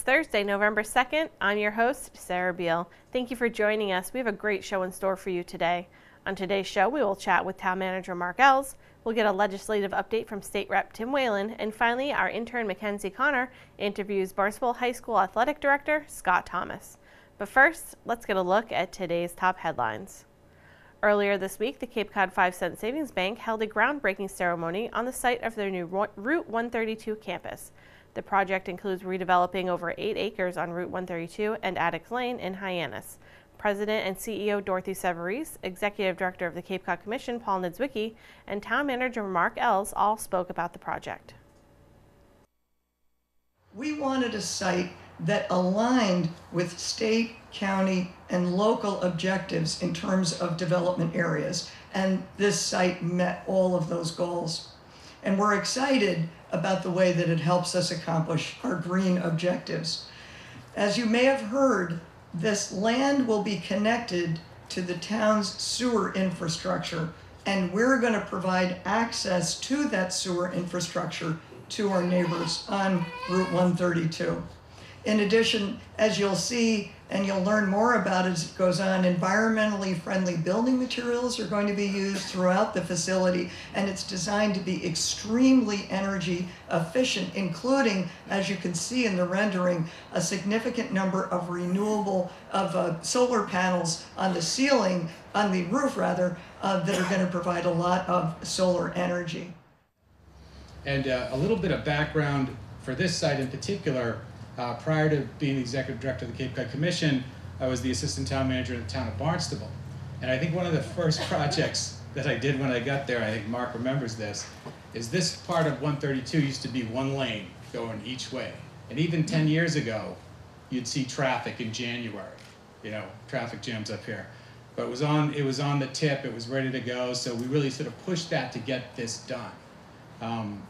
It's Thursday, November 2nd. I'm your host, Sarah Beal. Thank you for joining us. We have a great show in store for you today. On today's show, we will chat with Town Manager Mark Ells. We'll get a legislative update from State Rep Tim Whalen. And finally, our intern Mackenzie Connor interviews Barnstable High School Athletic Director Scott Thomas. But first, let's get a look at today's top headlines. Earlier this week, the Cape Cod 5-cent Savings Bank held a groundbreaking ceremony on the site of their new Route 132 campus. The project includes redeveloping over 8 acres on Route 132 and Attucks Lane in Hyannis. President and CEO Dorothy Severese, Executive Director of the Cape Cod Commission Paul Niedzwiecki, and Town Manager Mark Ells all spoke about the project. We wanted a site that aligned with state, county, and local objectives in terms of development areas, and this site met all of those goals. And we're excited about the way that it helps us accomplish our green objectives. As you may have heard, this land will be connected to the town's sewer infrastructure, and we're going to provide access to that sewer infrastructure to our neighbors on Route 132. In addition, as you'll see, and you'll learn more about as it goes on, environmentally friendly building materials are going to be used throughout the facility, and it's designed to be extremely energy efficient, including, as you can see in the rendering, a significant number of solar panels on the ceiling, on the roof rather, that are going to provide a lot of solar energy. And a little bit of background for this site in particular. Prior to being the Executive Director of the Cape Cod Commission, I was the Assistant Town Manager in the town of Barnstable. And I think one of the first projects that I did when I got there, I think Mark remembers this, is this part of 132 used to be one lane going each way. And even 10 years ago, you'd see traffic in January, traffic jams up here. But it was on the tip, it was ready to go, so we really sort of pushed that to get this done.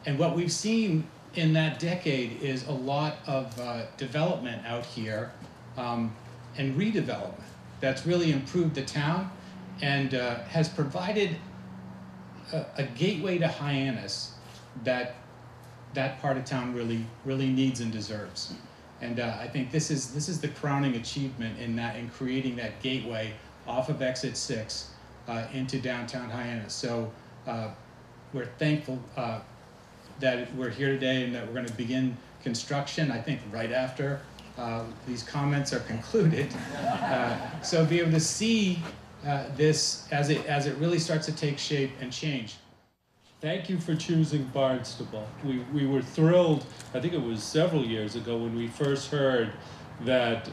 And what we've seen in that decade is a lot of development out here and redevelopment that's really improved the town and has provided a gateway to Hyannis that part of town really needs and deserves. And I think this is the crowning achievement in creating that gateway off of Exit 6 into downtown Hyannis. So we're thankful that we're here today and that we're going to begin construction, I think, right after these comments are concluded. So be able to see this as it really starts to take shape and change. Thank you for choosing Barnstable. We were thrilled, I think it was several years ago when we first heard that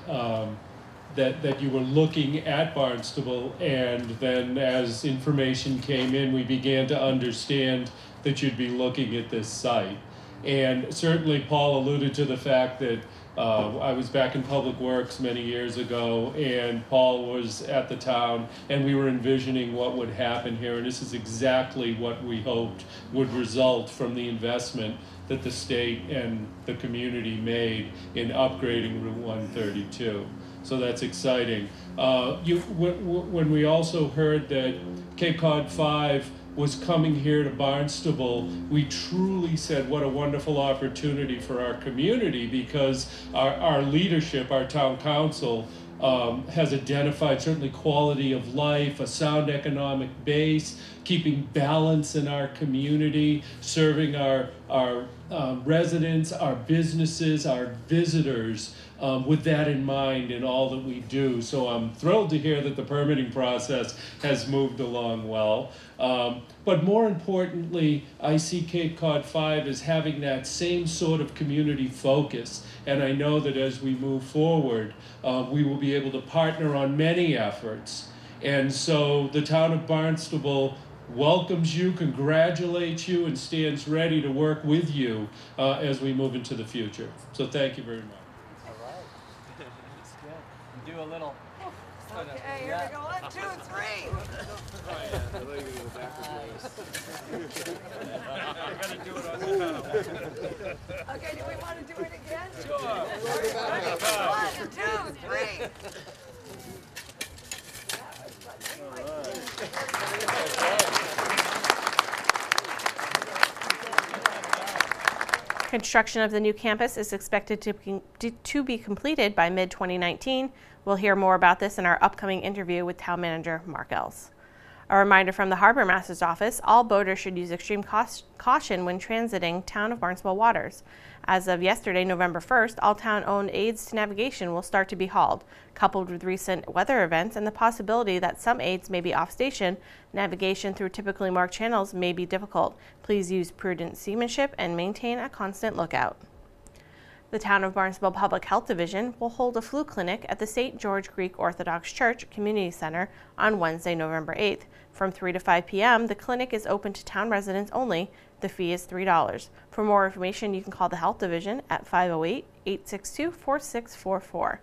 that you were looking at Barnstable, and then as information came in, we began to understand that you'd be looking at this site. And certainly Paul alluded to the fact that I was back in Public Works many years ago, and Paul was at the town, and we were envisioning what would happen here, and this is exactly what we hoped would result from the investment that the state and the community made in upgrading Route 132. So that's exciting. When we also heard that Cape Cod 5 was coming here to Barnstable, we truly said what a wonderful opportunity for our community, because our leadership, our town council, has identified certainly quality of life, a sound economic base, keeping balance in our community, serving our residents, our businesses, our visitors, with that in mind in all that we do. So I'm thrilled to hear that the permitting process has moved along well. But more importantly, I see Cape Cod 5 as having that same sort of community focus. And I know that as we move forward, we will be able to partner on many efforts. And so the town of Barnstable welcomes you, congratulates you, and stands ready to work with you as we move into the future. So thank you very much. All right. That's good. You do a little. Okay, here we go. 1, 2, 3. I gotta do it on the count. Okay, do we want to do it again? Sure. 1, 2, 3. Construction of the new campus is expected to be completed by mid-2019. We'll hear more about this in our upcoming interview with Town Manager Mark Ells. A reminder from the Harbor Master's office, all boaters should use extreme caution when transiting Town of Barnstable waters. As of yesterday, November 1st, all town-owned aids to navigation will start to be hauled. Coupled with recent weather events and the possibility that some aids may be off-station, navigation through typically marked channels may be difficult. Please use prudent seamanship and maintain a constant lookout. The Town of Barnstable Public Health Division will hold a flu clinic at the St. George Greek Orthodox Church Community Center on Wednesday, November 8th. From 3 to 5 p.m., the clinic is open to town residents only. The fee is $3. For more information, you can call the Health Division at 508-862-4644.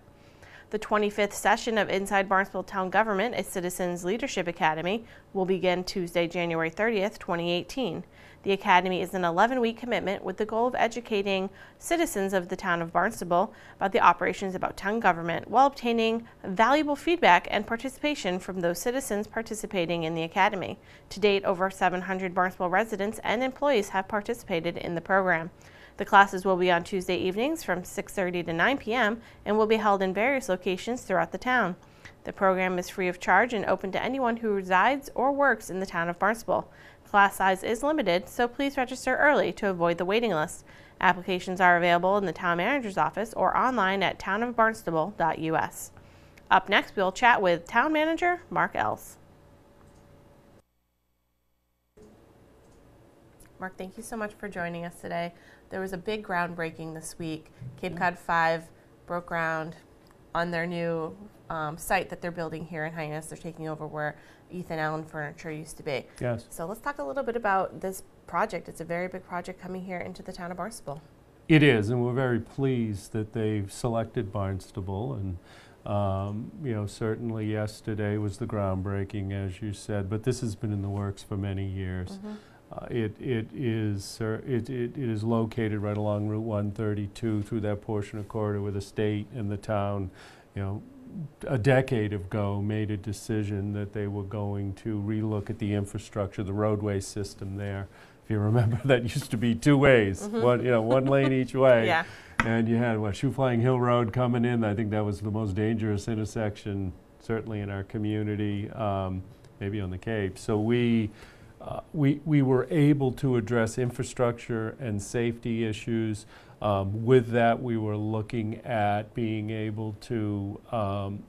The 25th session of Inside Barnstable Town Government, a Citizens Leadership Academy, will begin Tuesday, January 30th, 2018. The Academy is an 11-week commitment with the goal of educating citizens of the town of Barnstable about the operations about town government while obtaining valuable feedback and participation from those citizens participating in the Academy. To date, over 700 Barnstable residents and employees have participated in the program. The classes will be on Tuesday evenings from 6:30 to 9 p.m. and will be held in various locations throughout the town. The program is free of charge and open to anyone who resides or works in the town of Barnstable. Class size is limited, so please register early to avoid the waiting list. Applications are available in the town manager's office or online at townofbarnstable.us. Up next, we'll chat with Town Manager Mark Ells. Mark, thank you so much for joining us today. There was a big groundbreaking this week. Cape Cod 5 broke ground on their new site that they're building here in Hyannis. They're taking over where Ethan Allen Furniture used to be. Yes. So let's talk a little bit about this project. It's a very big project coming here into the town of Barnstable. It is, and we're very pleased that they've selected Barnstable. And certainly yesterday was the groundbreaking, as you said, but this has been in the works for many years. Mm-hmm. It is located right along Route 132 through that portion of corridor where the state and the town, a decade ago made a decision that they were going to relook at the infrastructure, the roadway system there. If you remember, that used to be two ways, Mm-hmm. one lane each way. Yeah. And you had Shoe Flying Hill Road coming in. I think that was the most dangerous intersection, certainly in our community, maybe on the Cape. So we were able to address infrastructure and safety issues. With that, we were looking at being able to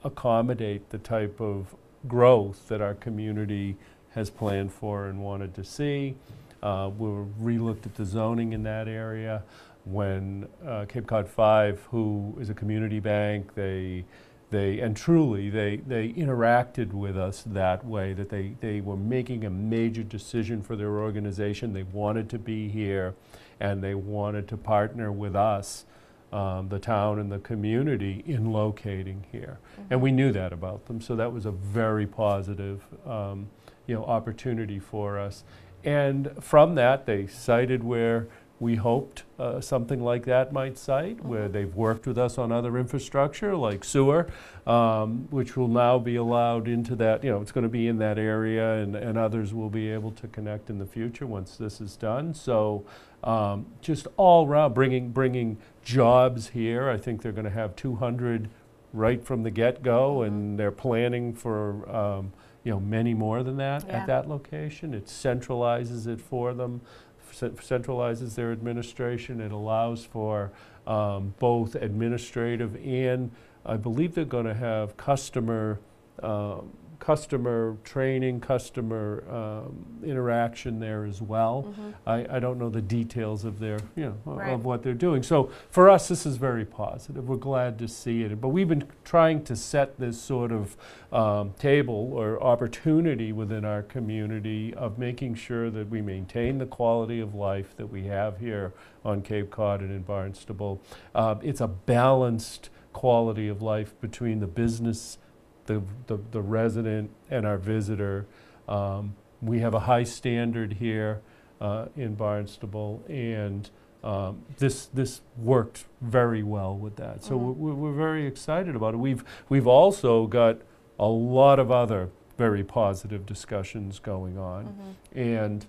accommodate the type of growth that our community has planned for and wanted to see. We re-looked at the zoning in that area. When Cape Cod 5, who is a community bank, they interacted with us that way, that they were making a major decision for their organization. They wanted to be here, and they wanted to partner with us, the town and the community, in locating here. Mm-hmm. And we knew that about them, so that was a very positive opportunity for us. And from that, they cited where we hoped something like that might site, mm-hmm. where they've worked with us on other infrastructure like sewer, which will now be allowed into that, it's going to be in that area, and others will be able to connect in the future once this is done. So just all around bringing jobs here. I think they're going to have 200 right from the get-go, mm-hmm. and they're planning for many more than that at that location. It centralizes it for them. Centralizes their administration. It allows for both administrative and I believe they're going to have customer training, customer interaction there as well. Mm-hmm. I don't know the details of their, of what they're doing. So for us, this is very positive. We're glad to see it. But we've been trying to set this sort of table or opportunity within our community of making sure that we maintain the quality of life that we have here on Cape Cod and in Barnstable. It's a balanced quality of life between the business, the resident, and our visitor. We have a high standard here in Barnstable, and this worked very well with that. So mm-hmm. we're very excited about it. We've also got a lot of other very positive discussions going on, mm-hmm. and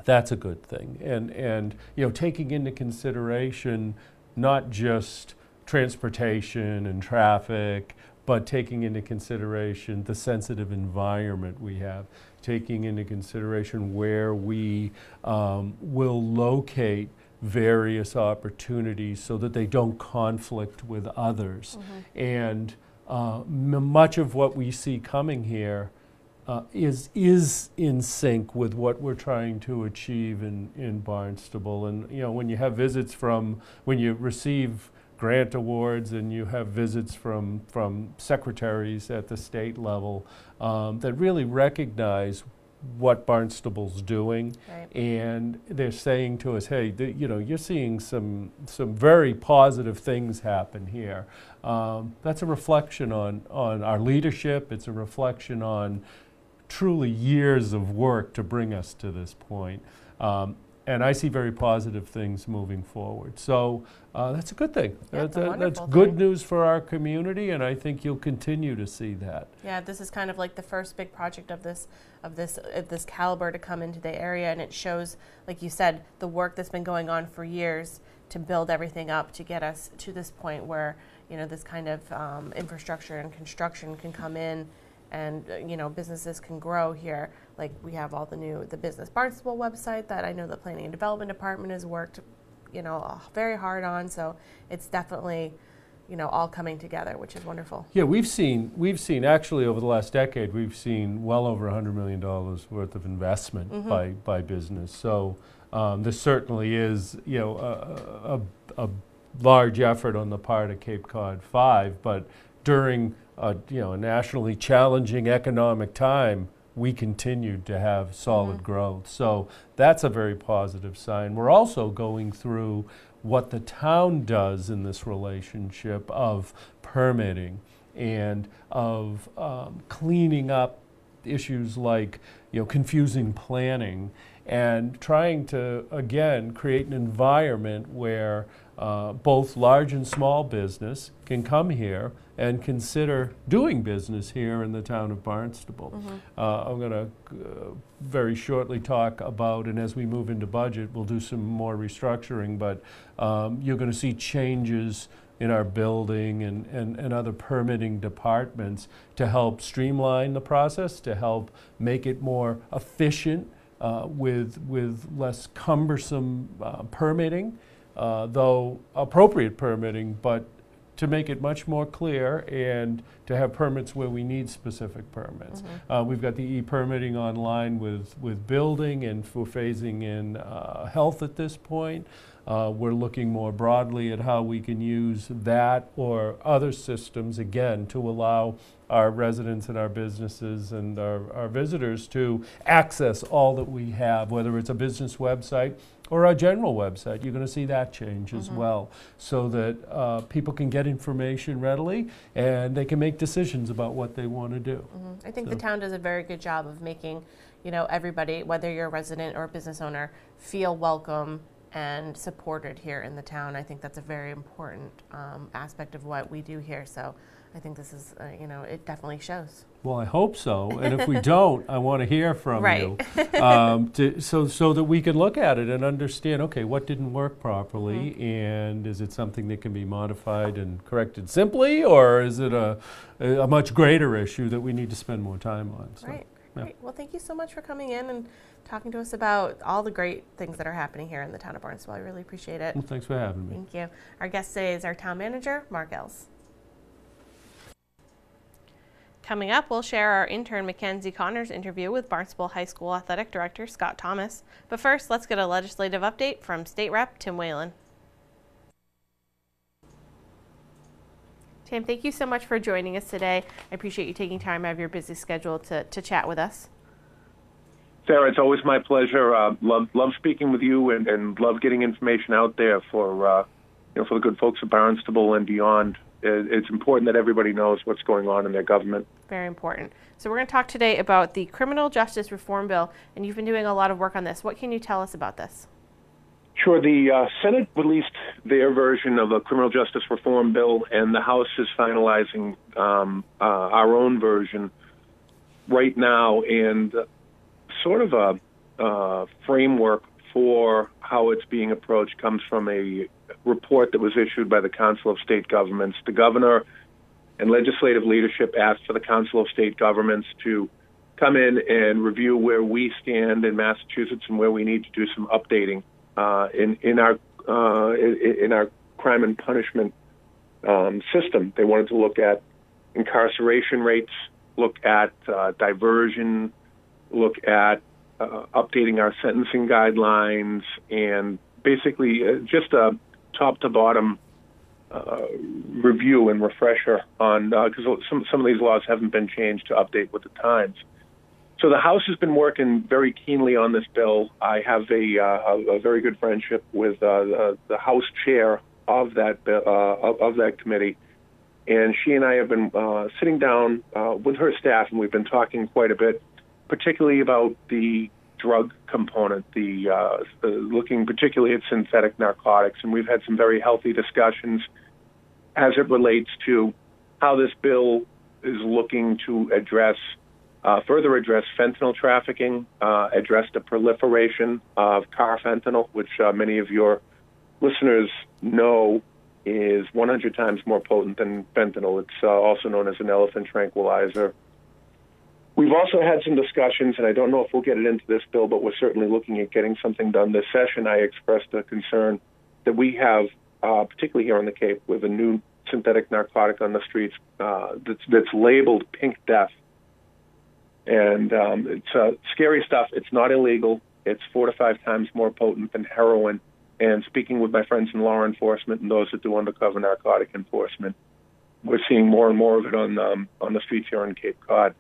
That's a good thing. And taking into consideration not just transportation and traffic, but taking into consideration the sensitive environment we have, taking into consideration where we will locate various opportunities so that they don't conflict with others. And much of what we see coming here is in sync with what we're trying to achieve in Barnstable. And when you have visits when you receive grant awards and you have visits from secretaries at the state level that really recognize what Barnstable's doing, Right. and they're saying to us, hey, you're seeing some very positive things happen here. That's a reflection on our leadership. It's a reflection on truly years of work to bring us to this point. And I see very positive things moving forward. So that's a good thing. Yeah, That's good news for our community, and I think you'll continue to see that. Yeah, this is kind of like the first big project of this caliber to come into the area, and it shows, like you said, the work that's been going on for years to build everything up to get us to this point where this kind of infrastructure and construction can come in, and businesses can grow here. Like we have all the Business Barnstable website that I know the Planning and Development Department has worked very hard on. So it's definitely all coming together, which is wonderful. Yeah, we've seen actually over the last decade, we've seen well over $100 million worth of investment by business. So this certainly is a large effort on the part of Cape Cod 5, but during a nationally challenging economic time, we continued to have solid growth. So that's a very positive sign. We're also going through what the town does in this relationship of permitting and of cleaning up issues like confusing planning, and trying to, again, create an environment where both large and small business can come here and consider doing business here in the town of Barnstable. I'm going to very shortly talk about, and as we move into budget, we'll do some more restructuring, but you're going to see changes in our building and other permitting departments to help streamline the process, to help make it more efficient with less cumbersome permitting, though appropriate permitting, but to make it much more clear and to have permits where we need specific permits. We've got the e-permitting online with building, and we're phasing in health at this point. We're looking more broadly at how we can use that or other systems, again, to allow our residents and our businesses and our visitors to access all that we have, whether it's a business website or our general website. You're going to see that change as well, so that people can get information readily and they can make decisions about what they want to do. I think the town does a very good job of making, everybody, whether you're a resident or a business owner, feel welcome and supported here in the town. I think that's a very important aspect of what we do here. So I think this is, it definitely shows. Well, I hope so. And if we don't, I want to hear from you, so that we can look at it and understand, okay, what didn't work properly, and is it something that can be modified and corrected simply, or is it a much greater issue that we need to spend more time on? So, Right. yeah. Great. Well, thank you so much for coming in and talking to us about all the great things that are happening here in the town of Barnstable. I really appreciate it. Well, thanks for having me. Thank you. Our guest today is our town manager, Mark Ells. Coming up, we'll share our intern Mackenzie Connor's interview with Barnstable High School Athletic Director Scott Thomas. But first, let's get a legislative update from State Rep Tim Whalen. Tim, thank you so much for joining us today. I appreciate you taking time out of your busy schedule to chat with us. Sarah, it's always my pleasure. Love speaking with you, and love getting information out there for for the good folks of Barnstable and beyond. It's important that everybody knows what's going on in their government. Very important. So we're going to talk today about the Criminal Justice Reform Bill, and you've been doing a lot of work on this. What can you tell us about this? Sure. The Senate released their version of a criminal justice reform bill, and the House is finalizing our own version right now. And sort of framework for how it's being approached comes from a report that was issued by the Council of State Governments. The governor and legislative leadership asked for the Council of State Governments to come in and review where we stand in Massachusetts and where we need to do some updating in our crime and punishment system. They wanted to look at incarceration rates, look at diversion, look at updating our sentencing guidelines, and basically just a top-to-bottom review and refresher on, because some of these laws haven't been changed to update with the times. So the House has been working very keenly on this bill. I have a very good friendship with the House chair of that of that committee, and she and I have been sitting down with her staff, and we've been talking quite a bit, particularly about the drug component, looking particularly at synthetic narcotics, and we've had some very healthy discussions as it relates to how this bill is looking to further address fentanyl trafficking, address the proliferation of carfentanil, which many of your listeners know is 100 times more potent than fentanyl. It's also known as an elephant tranquilizer. We've also had some discussions, and I don't know if we'll get it into this bill, but we're certainly looking at getting something done this session. I expressed a concern that we have, particularly here on the Cape, with a new synthetic narcotic on the streets that's labeled Pink Death. And it's scary stuff. It's not illegal. It's 4 to 5 times more potent than heroin. And speaking with my friends in law enforcement and those that do undercover narcotic enforcement, we're seeing more and more of it on the streets here on Cape Cod.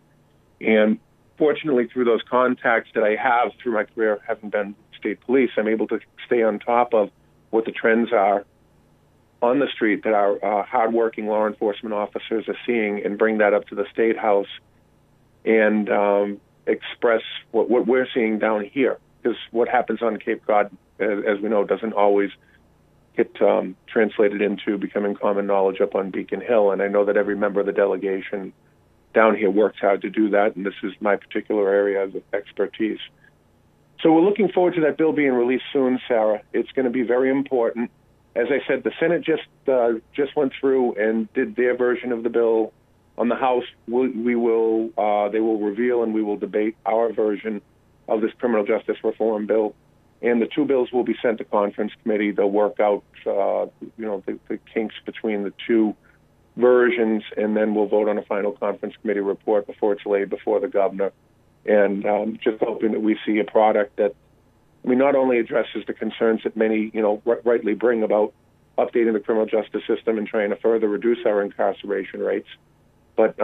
And fortunately, through those contacts that I have through my career, having been state police, I'm able to stay on top of what the trends are on the street that our hardworking law enforcement officers are seeing, and bring that up to the State House and express what we're seeing down here. Because what happens on Cape Cod, as we know, doesn't always get translated into becoming common knowledge up on Beacon Hill. And I know that every member of the delegation down here works hard to do that, and this is my particular area of expertise. So we're looking forward to that bill being released soon, Sarah. It's going to be very important. As I said, the Senate just went through and did their version of the bill. On the House, they will reveal and we will debate our version of this criminal justice reform bill. And the two bills will be sent to conference committee. They'll work out, the kinks between the two versions, and then we'll vote on a final conference committee report before it's laid before the governor. And just hoping that we see a product that, not only addresses the concerns that many, rightly bring about updating the criminal justice system and trying to further reduce our incarceration rates, but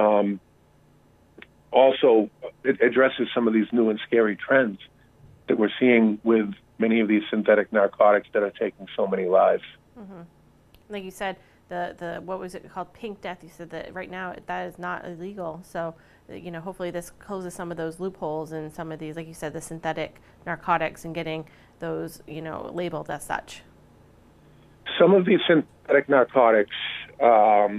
also it addresses some of these new and scary trends that we're seeing with many of these synthetic narcotics that are taking so many lives. Mm-hmm. Like you said, the what was it called, Pink Death? You said that right now that is not illegal. So, hopefully this closes some of those loopholes and some of these, like you said, the synthetic narcotics, and getting those, labeled as such. Some of these synthetic narcotics, they're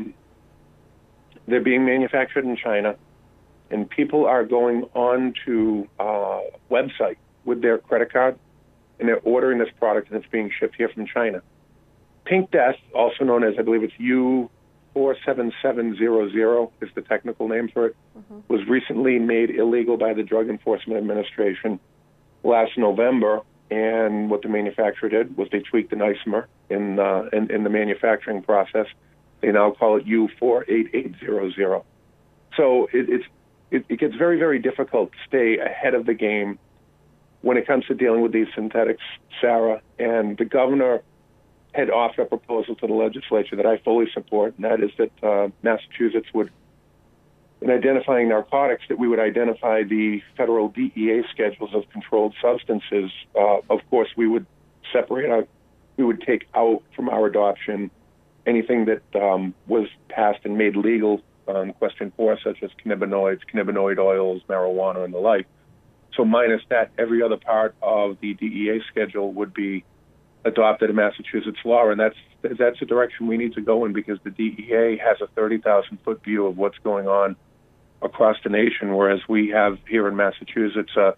being manufactured in China, and people are going on to a website with their credit card, and they're ordering this product, and it's being shipped here from China. Pink Death, also known as, I believe it's U47700 is the technical name for it, was recently made illegal by the Drug Enforcement Administration last November. And what the manufacturer did was they tweaked an isomer in the manufacturing process. They now call it U48800. So it gets very, very difficult to stay ahead of the game when it comes to dealing with these synthetics, Sarah. And the governor had offered a proposal to the legislature that I fully support, and that is that Massachusetts would, in identifying narcotics, that we would identify the federal DEA schedules of controlled substances. Of course, we would separate out, we would take out from our adoption anything that was passed and made legal on question 4, such as cannabinoids, cannabinoid oils, marijuana, and the like. So minus that, every other part of the DEA schedule would be adopted in Massachusetts law, and that's the direction we need to go in, because the DEA has a 30,000-foot view of what's going on across the nation, whereas we have here in Massachusetts a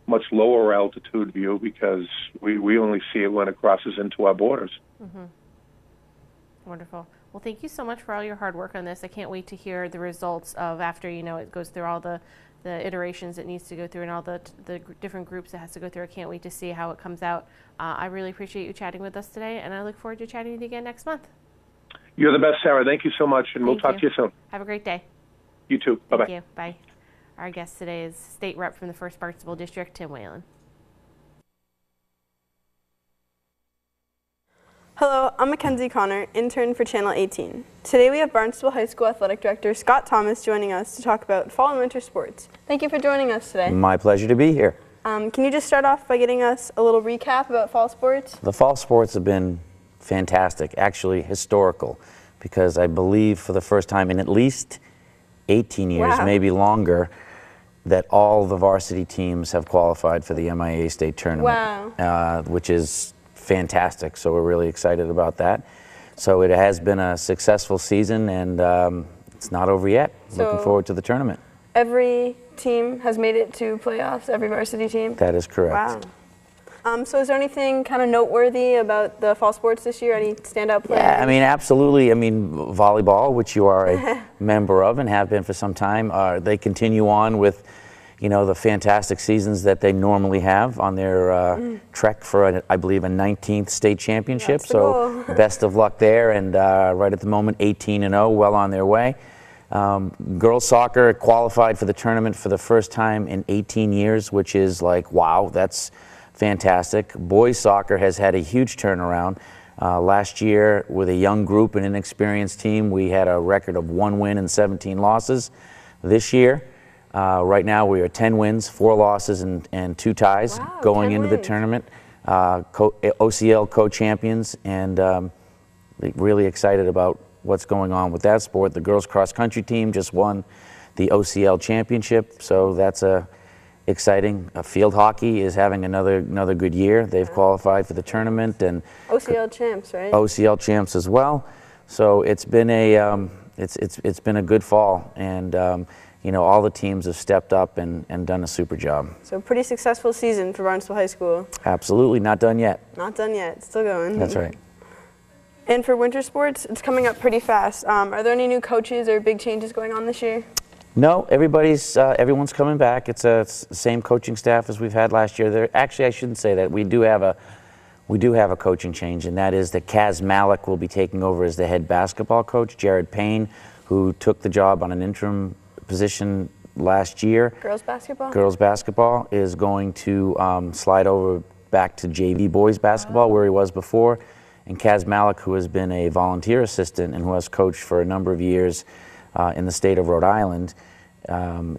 much lower altitude view because we only see it when it crosses into our borders. Mm-hmm. Wonderful. Well, thank you so much for all your hard work on this. I can't wait to hear the results of after, it goes through all the iterations it needs to go through and all the different groups it has to go through. I can't wait to see how it comes out. I really appreciate you chatting with us today, and I look forward to chatting with you again next month. You're the best, Sarah. Thank you so much, and we'll talk to you soon. Have a great day. You too. Bye-bye. Thank you. Bye. Our guest today is State Rep from the 1st Barnstable District, Tim Whalen. Hello, I'm Mackenzie Connor, intern for Channel 18. Today we have Barnstable High School Athletic Director Scott Thomas joining us to talk about fall and winter sports. Thank you for joining us today. My pleasure to be here. Can you just start off by getting us a little recap about fall sports? The fall sports have been fantastic, actually historical, because I believe for the first time in at least 18 years, Wow. maybe longer, that all the varsity teams have qualified for the MIA state tournament, Wow. Which is fantastic. So we're really excited about that. So it has been a successful season, and it's not over yet. So looking forward to the tournament. Every team has made it to playoffs, every varsity team? That is correct. Wow. So is there anything kind of noteworthy about the fall sports this year? Any standout players? Yeah, I mean, absolutely. I mean, volleyball, which you are a member of and have been for some time, they continue on with, the fantastic seasons that they normally have on their trek for, I believe, a 19th state championship. That's the So goal. best of luck there. And right at the moment, 18-0, well on their way. Girls soccer qualified for the tournament for the first time in 18 years, which is like, wow, that's fantastic. Boys soccer has had a huge turnaround. Last year, with a young group and inexperienced team, we had a record of 1 win and 17 losses. This year, right now, we are 10 wins, 4 losses, and 2 ties. Wow, going 10 into the wins. tournament. OCL co-champions, and really excited about what's going on with that sport. The girls cross country team just won the OCL championship, so that's exciting. Field hockey is having another good year. They've qualified for the tournament, and OCL champs, right? OCL champs as well. So it's been a it's been a good fall, and all the teams have stepped up and done a super job. So pretty successful season for Barnstable High School. Absolutely, not done yet. Not done yet, still going. That's right. And for winter sports, it's coming up pretty fast. Are there any new coaches or big changes going on this year? No, everyone's coming back. It's the same coaching staff as we've had last year. Actually, I shouldn't say that. We do have a coaching change, and that is that Kaz Malik will be taking over as the head basketball coach. Jared Payne, who took the job on an interim position last year. Girls basketball? Girls basketball is going to slide over back to JV boys basketball, where he was before. And Kaz Malik, who has been a volunteer assistant and who has coached for a number of years in the state of Rhode Island,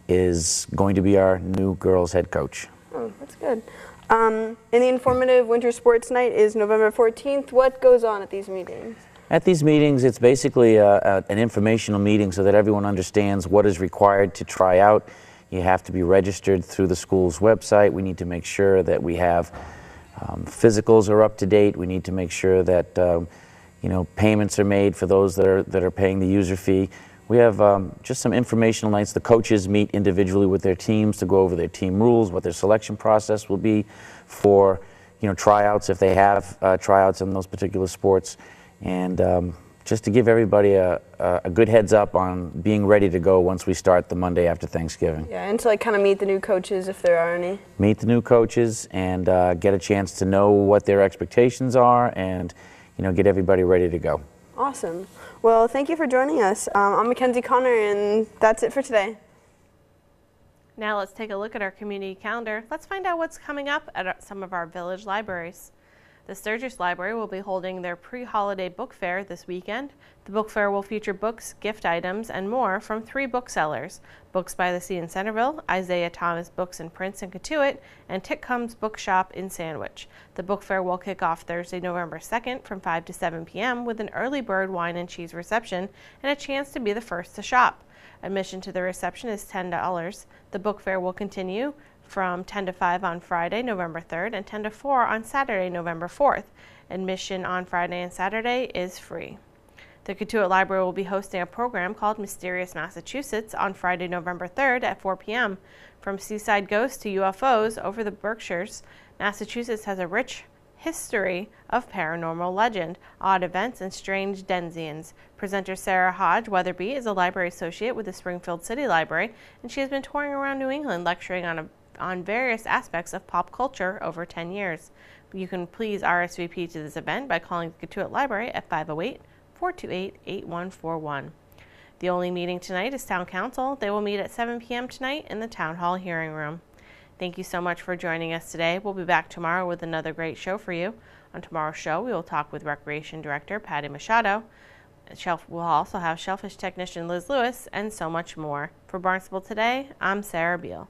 is going to be our new girls head coach. Oh, that's good. And the informative winter sports night is November 14th. What goes on at these meetings? At these meetings, it's basically an informational meeting so that everyone understands what is required to try out. You have to be registered through the school's website. We need to make sure that we have physicals are up to date. We need to make sure that payments are made for those that are paying the user fee. We have just some informational nights. The coaches meet individually with their teams to go over their team rules, what their selection process will be for tryouts if they have tryouts in those particular sports, and just to give everybody a good heads up on being ready to go once we start the Monday after Thanksgiving. Yeah, and to kind of meet the new coaches if there are any. Meet the new coaches and get a chance to know what their expectations are, and get everybody ready to go. Awesome. Well, thank you for joining us. I'm Mackenzie Connor, and that's it for today. Now let's take a look at our community calendar. Let's find out what's coming up at some of our village libraries. The Sturgis Library will be holding their pre-holiday book fair this weekend. The book fair will feature books, gift items, and more from 3 booksellers: Books by the Sea in Centerville, Isaiah Thomas Books and Prints in Cotuit, and Titcomb's Bookshop in Sandwich. The book fair will kick off Thursday, November 2nd from 5 to 7 p.m. with an early bird wine and cheese reception and a chance to be the first to shop. Admission to the reception is $10. The book fair will continue from 10 to 5 on Friday, November 3rd, and 10 to 4 on Saturday, November 4th. Admission on Friday and Saturday is free. The Cotuit Library will be hosting a program called Mysterious Massachusetts on Friday, November 3rd at 4 p.m. From seaside ghosts to UFOs over the Berkshires, Massachusetts has a rich history of paranormal legend, odd events, and strange denizens. Presenter Sarah Hodge Weatherby is a library associate with the Springfield City Library, and she has been touring around New England lecturing on various aspects of pop culture over 10 years. You can please RSVP to this event by calling the Cotuit Library at 508-428-8141. The only meeting tonight is Town Council. They will meet at 7 p.m. tonight in the Town Hall hearing room. Thank you so much for joining us today. We'll be back tomorrow with another great show for you. On tomorrow's show, we will talk with Recreation Director Patty Machado. We'll also have Shellfish Technician Liz Lewis and so much more. For Barnstable Today, I'm Sarah Beal.